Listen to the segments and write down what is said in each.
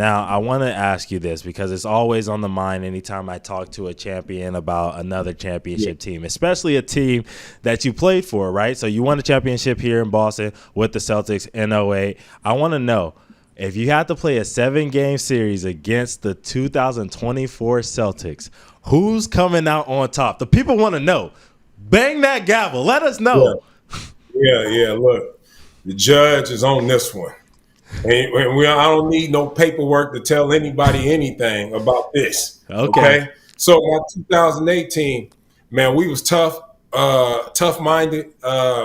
Now, I want to ask you this because it's always on the mind anytime I talk to a champion about another championship team, especially a team that you played for, right? So you won a championship here in Boston with the Celtics in '08. I want to know, if you had to play a 7-game series against the 2024 Celtics, who's coming out on top? The people want to know. Bang that gavel. Let us know. Yeah. Look, the judge is on this one. And I don't need no paperwork to tell anybody anything about this. Okay. So my 2018, man, we was tough-minded.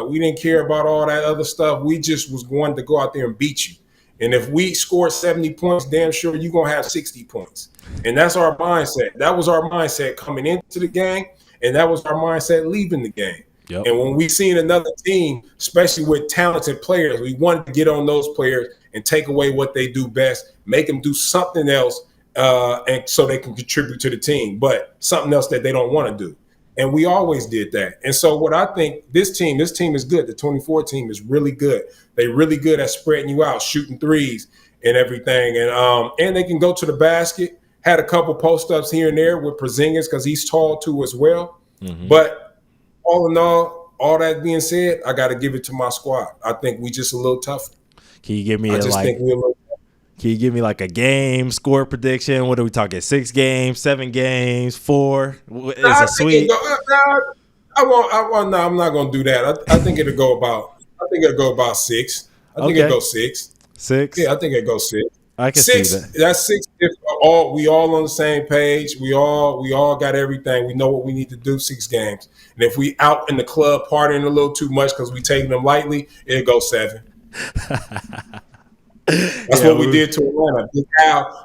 We didn't care about all that other stuff. We just was going to go out there and beat you. And if we scored 70 points, damn sure you're going to have 60 points. And that's our mindset. That was our mindset coming into the game, and that was our mindset leaving the game. Yep. And when we seen another team, especially with talented players, we wanted to get on those players and take away what they do best, make them do something else, and so they can contribute to the team, but something else that they don't want to do. And we always did that. And so what I think, this team is good. The 24 team is really good. They're really good at spreading you out, shooting threes and everything. And they can go to the basket. Had a couple post-ups here and there with Porzingis because he's tall too as well. Mm-hmm. But all in all that being said, I got to give it to my squad. I think we just a little tougher. Can you give me Can you give me like a game score prediction? What are we talking? 6 games, 7 games, 4? Is a sweep? I'm not gonna do that. I think it'll go about 6. I think it'll go 6. 6? Yeah, I think it'll go 6. I can 6, see that. That's 6. If we all on the same page. We all got everything. We know what we need to do. 6 games. And if we out in the club partying a little too much because we taking them lightly, it'll go 7. That's what we did to Atlanta.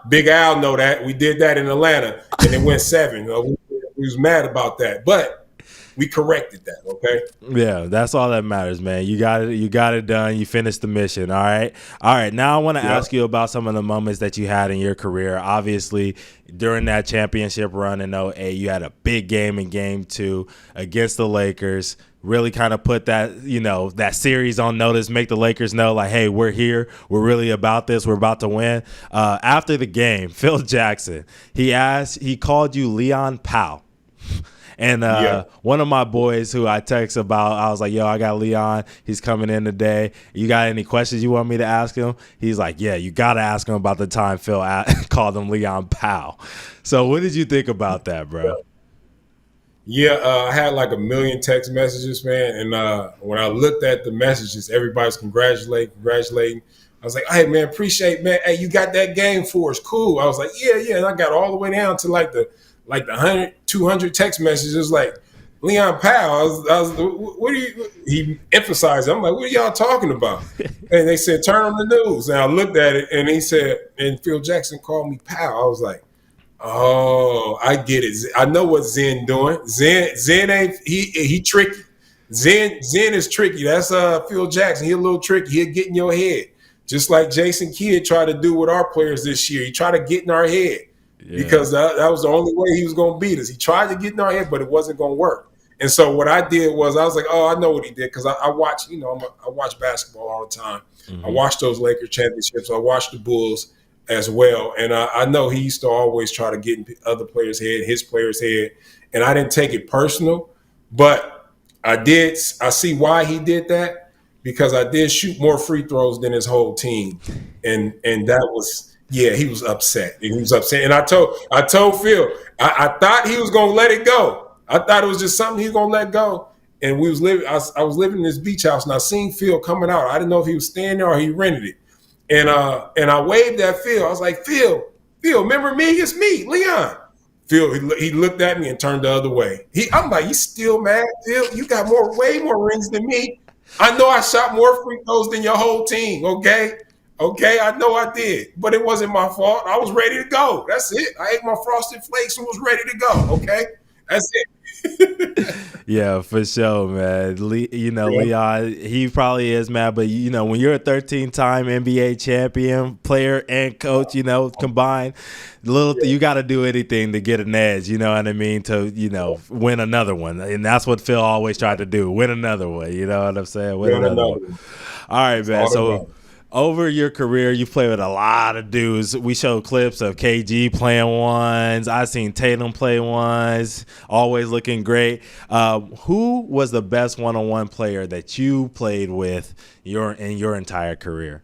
Big Al know that. We did that in Atlanta, and it went 7. We was mad about that, but we corrected that, okay? Yeah, that's all that matters, man. You got it. You got it done. You finished the mission, all right? All right, now I want to ask you about some of the moments that you had in your career. Obviously, during that championship run in '08, you had a big game in Game 2 against the Lakers. Really kind of put that, that series on notice, make the Lakers know, like, hey, we're here. We're really about this. We're about to win. After the game, Phil Jackson, he called you Leon Powe. And one of my boys who I text about, I was like, yo, I got Leon. He's coming in today. You got any questions you want me to ask him? He's like, yeah, you got to ask him about the time Phil called him Leon Powe. So what did you think about that, bro? Yeah, I had like 1 million text messages, man. And when I looked at the messages, everybody's congratulating. I was like, hey, man, appreciate, man. Hey, you got that game for us. Cool. I was like, yeah. And I got all the way down to like the 100, 200 text messages like, Leon Powe. I was what are you, he emphasized it. I'm like, what are y'all talking about? And they said, turn on the news. And I looked at it and he said, and Phil Jackson called me Powe. I was like, oh, I get it. I know what Zen doing. Zen ain't he tricky. Zen is tricky. That's Phil Jackson. He a little tricky. He'll get in your head. Just like Jason Kidd tried to do with our players this year. He tried to get in our head because that was the only way he was going to beat us. He tried to get in our head, but it wasn't going to work. And so what I did was I was like, oh, I know what he did because I watch, I watch basketball all the time. Mm-hmm. I watch those Lakers championships. I watch the Bulls as well. And I know he used to always try to get in other players' head, his players' head. And I didn't take it personal, but I see why he did that because I did shoot more free throws than his whole team. And that was, he was upset. He was upset. And I told Phil, I thought he was going to let it go. I thought it was just something he was going to let go. And I was living in this beach house and I seen Phil coming out. I didn't know if he was staying there or he rented it. And I waved at Phil. I was like, Phil, remember me? It's me, Leon. Phil, he looked at me and turned the other way. I'm like, you still mad, Phil? You got way more rings than me. I know I shot more free throws than your whole team, okay? Okay, I know I did, but it wasn't my fault. I was ready to go. That's it. I ate my Frosted Flakes and was ready to go, okay? That's it. Yeah, for sure, man. Leon, he probably is mad, but when you're a 13-time NBA champion, player and coach, combined, you got to do anything to get an edge. You know what I mean? To win another one, and that's what Phil always tried to do: win another one. You know what I'm saying? Win another one. All right, man. So over your career, you played with a lot of dudes. We showed clips of KG playing ones. I seen Tatum play ones, always looking great. Who was the best one-on-one player that you played with in your entire career?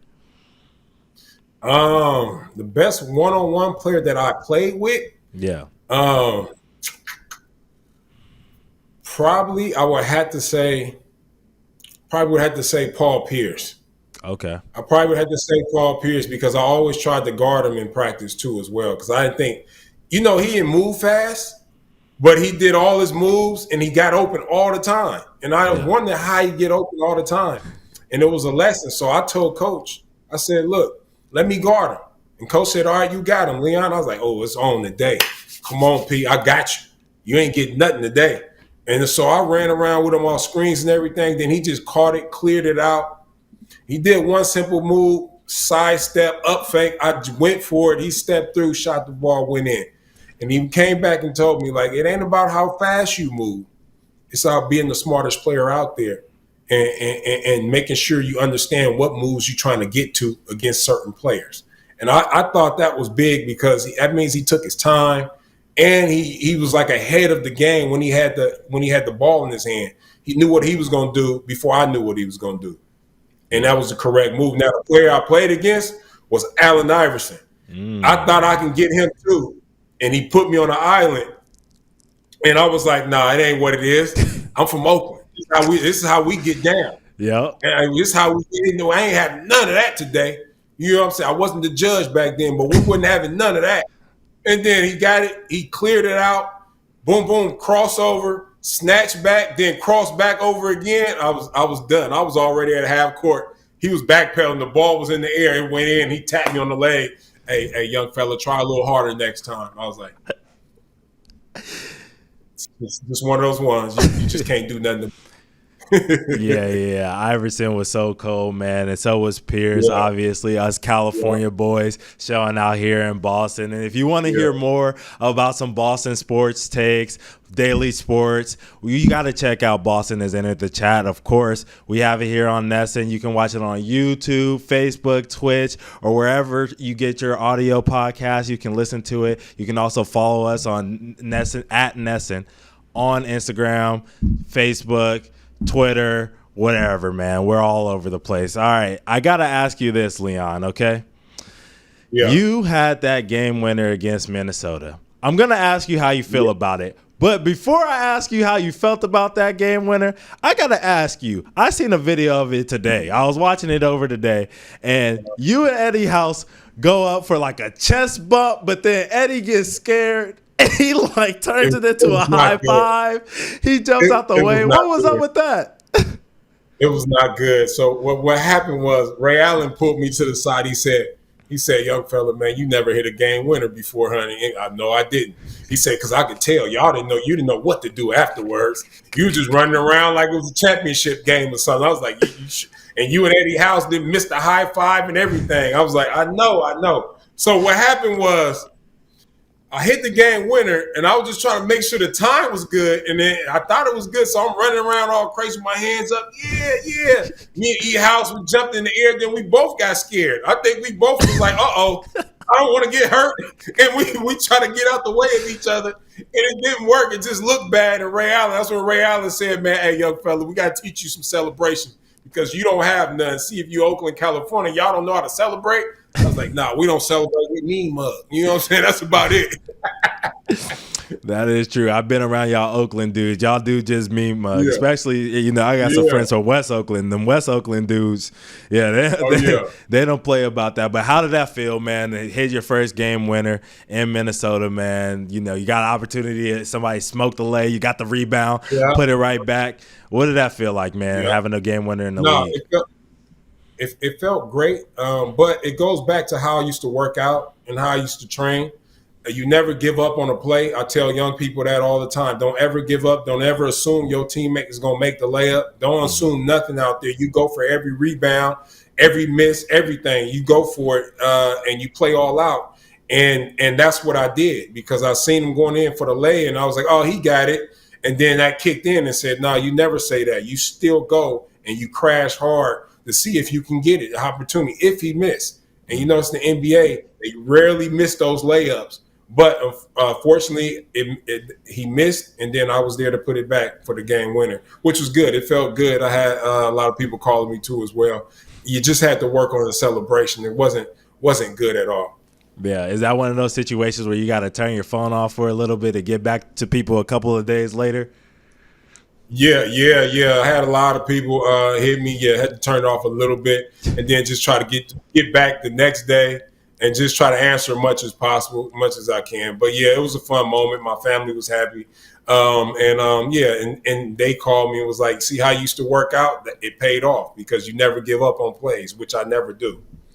The best one-on-one player that I played with, Yeah. probably would have to say Paul Pierce. Okay. I probably would have to say Paul Pierce because I always tried to guard him in practice too as well. Because I didn't think, he didn't move fast, but he did all his moves and he got open all the time. And I was wondering how he get open all the time. And it was a lesson. So I told Coach, I said, look, let me guard him. And Coach said, all right, you got him, Leon. I was like, oh, it's on today. Come on, P, I got you. You ain't getting nothing today. And so I ran around with him on screens and everything. Then he just caught it, cleared it out. He did one simple move, side step, up fake. I went for it. He stepped through, shot the ball, went in. And he came back and told me, like, it ain't about how fast you move. It's about being the smartest player out there and making sure you understand what moves you're trying to get to against certain players. And I thought that was big because that means he took his time and he was like ahead of the game when he had the ball in his hand. He knew what he was going to do before I knew what he was going to do. And that was the correct move. Now, the player I played against was Allen Iverson. I thought I can get him too. And he put me on an island. And I was like, nah, it ain't what it is. I'm from Oakland. This is how we get down. Yeah. And this is how we get into it. I ain't having none of that today. You know what I'm saying? I wasn't the judge back then, but we wasn't having none of that. And then he got it. He cleared it out. Boom, boom, crossover. Snatch back, then cross back over again. I was done. I was already at half court. He was backpedaling. The ball was in the air. It went in. He tapped me on the leg. Hey, young fella, try a little harder next time. I was like, it's just one of those ones. You just can't do nothing. Yeah. Iverson was so cold, man, and so was Pierce. Obviously, us California boys showing out here in Boston. And if you want to hear more about some Boston sports takes, daily sports, you got to check out Boston Has Entered the Chat. Of course, we have it here on Nesson. You can watch it on YouTube, Facebook, Twitch, or wherever you get your audio podcast. You can listen to it. You can also follow us on Nesson at Nesson on Instagram, Facebook, Twitter, whatever, man. We're all over the place. All right. I got to ask you this, Leon, okay? Yeah. You had that game winner against Minnesota. I'm going to ask you how you feel about it. But before I ask you how you felt about that game winner, I got to ask you. I seen a video of it today. I was watching it over today. And you and Eddie House go up for like a chest bump, but then Eddie gets scared. And he like turns it into a high five. He jumps out the way. What was up with that? It was not good. So what happened was Ray Allen pulled me to the side. He said, young fella, man, you never hit a game winner before, honey. I know I didn't. He said, because I could tell you didn't know what to do afterwards. You were just running around like it was a championship game or something. I was like, and you and Eddie House didn't miss the high five and everything. I was like, I know. So what happened was, I hit the game winner, and I was just trying to make sure the time was good, and then I thought it was good, so I'm running around all crazy with my hands up. Yeah. Me and E. House, we jumped in the air, then we both got scared. I think we both was like, uh-oh, I don't want to get hurt, and we try to get out the way of each other, and it didn't work. It just looked bad, and that's when Ray Allen said, man, hey, young fella, we got to teach you some celebration because you don't have none. See, if you Oakland, California, y'all don't know how to celebrate. I was like, nah, we don't celebrate with mean mug. You know what I'm saying? That's about it. That is true. I've been around y'all Oakland dudes. Y'all do just mean mug. Yeah. Especially, I got some friends from West Oakland. Them West Oakland dudes, they don't play about that. But how did that feel, man? To hit your first game winner in Minnesota, man. You got an opportunity. Somebody smoked the lay. You got the rebound, put it right back. What did that feel like, man, having a game winner in the league? It felt great, but it goes back to how I used to work out and how I used to train. You never give up on a play. I tell young people that all the time. Don't ever give up. Don't ever assume your teammate is going to make the layup. Don't assume nothing out there. You go for every rebound, every miss, everything. You go for it, and you play all out. And that's what I did because I seen him going in for the lay, and I was like, oh, he got it. And then that kicked in and said, no, you never say that. You still go and you crash hard. to see if you can get it, an opportunity if he missed. And you notice in the NBA, they rarely miss those layups. But fortunately, he missed, and then I was there to put it back for the game winner, which was good. It felt good. I had a lot of people calling me too as well. You just had to work on the celebration. It wasn't good at all. Yeah, is that one of those situations where you got to turn your phone off for a little bit to get back to people a couple of days later? Yeah. I had a lot of people hit me. Yeah, had to turn it off a little bit, and then just try to get back the next day, and just try to answer as much as possible, much as I can. But yeah, it was a fun moment. My family was happy, and they called me and was like, "See how you used to work out? It paid off because you never give up on plays, which I never do."